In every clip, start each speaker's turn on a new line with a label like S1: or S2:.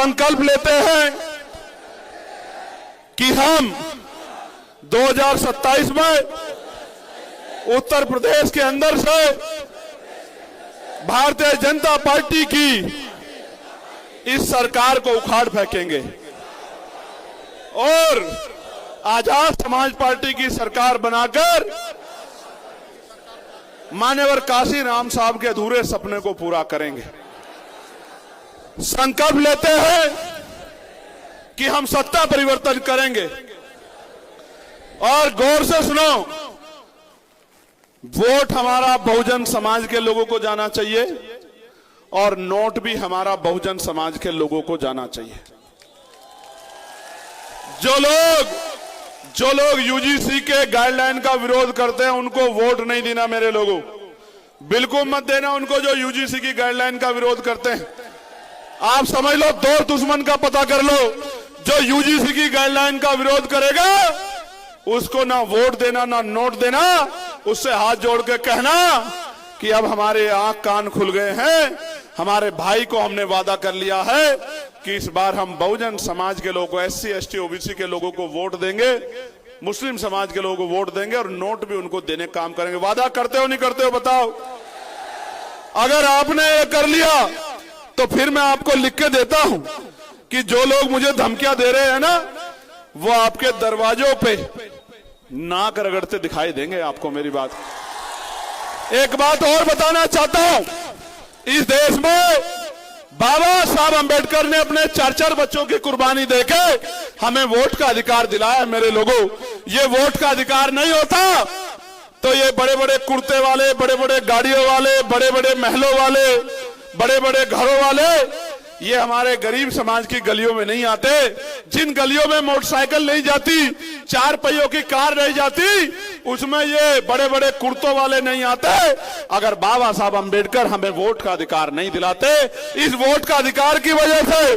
S1: संकल्प लेते हैं कि हम 2027 में उत्तर प्रदेश के अंदर से भारतीय जनता पार्टी की इस सरकार को उखाड़ फेंकेंगे और आजाद समाज पार्टी की सरकार बनाकर मान्यवर काशीराम साहब के अधूरे सपने को पूरा करेंगे। संकल्प लेते हैं कि हम सत्ता परिवर्तन करेंगे। और गौर से सुनो, वोट हमारा बहुजन समाज के लोगों को जाना चाहिए और नोट भी हमारा बहुजन समाज के लोगों को जाना चाहिए। जो लोग यूजीसी के गाइडलाइन का विरोध करते हैं उनको वोट नहीं देना मेरे लोगों, बिल्कुल मत देना उनको जो यूजीसी की गाइडलाइन का विरोध करते हैं। आप समझ लो, दो दुश्मन का पता कर लो। जो यूजीसी की गाइडलाइन का विरोध करेगा उसको ना वोट देना ना नोट देना, उससे हाथ जोड़ के कहना कि अब हमारे आंख कान खुल गए हैं। हमारे भाई को हमने वादा कर लिया है कि इस बार हम बहुजन समाज के लोगों को, एससी एसटी ओबीसी के लोगों को वोट देंगे, मुस्लिम समाज के लोगों को वोट देंगे और नोट भी उनको देने काम करेंगे। वादा करते हो नहीं करते हो बताओ? अगर आपने ये कर लिया तो फिर मैं आपको लिख के देता हूं कि जो लोग मुझे धमकियां दे रहे हैं ना, वो आपके दरवाजों पे नाक रगड़ते दिखाई देंगे आपको। मेरी बात, एक बात और बताना चाहता हूं, इस देश में बाबा साहब अंबेडकर ने अपने 4-4 बच्चों की कुर्बानी देके हमें वोट का अधिकार दिलाया। मेरे लोगों, ये वोट का अधिकार नहीं होता तो ये बड़े बड़े कुर्ते वाले, बड़े बड़े गाड़ियों वाले, बड़े बड़े महलों वाले, बड़े बड़े घरों वाले ये हमारे गरीब समाज की गलियों में नहीं आते। जिन गलियों में मोटरसाइकिल नहीं जाती, 4 पहियों की कार नहीं जाती, उसमें ये बड़े बड़े कुर्तों वाले नहीं आते। अगर बाबा साहब अंबेडकर हमें वोट का अधिकार नहीं दिलाते, इस वोट का अधिकार की वजह से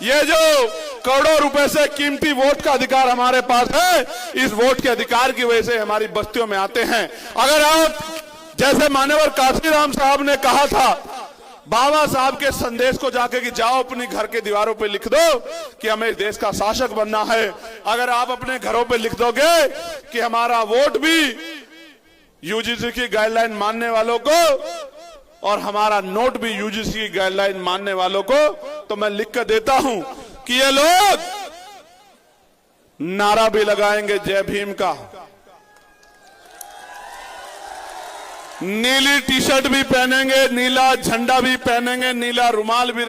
S1: ये जो करोड़ों रुपए से कीमती वोट का अधिकार हमारे पास है, इस वोट के अधिकार की वजह से हमारी बस्तियों में आते हैं। अगर आप जैसे मान्यवर काशीराम साहब ने कहा था, बाबा साहब के संदेश को जाके कि जाओ अपनी घर के दीवारों पे लिख दो कि हमें इस देश का शासक बनना है। अगर आप अपने घरों पे लिख दोगे कि हमारा वोट भी यूजीसी की गाइडलाइन मानने वालों को और हमारा नोट भी यूजीसी की गाइडलाइन मानने वालों को, तो मैं लिख कर देता हूं कि ये लोग नारा भी लगाएंगे जय भीम का, नीली टी शर्ट भी पहनेंगे, नीला झंडा भी पहनेंगे, नीला रुमाल भी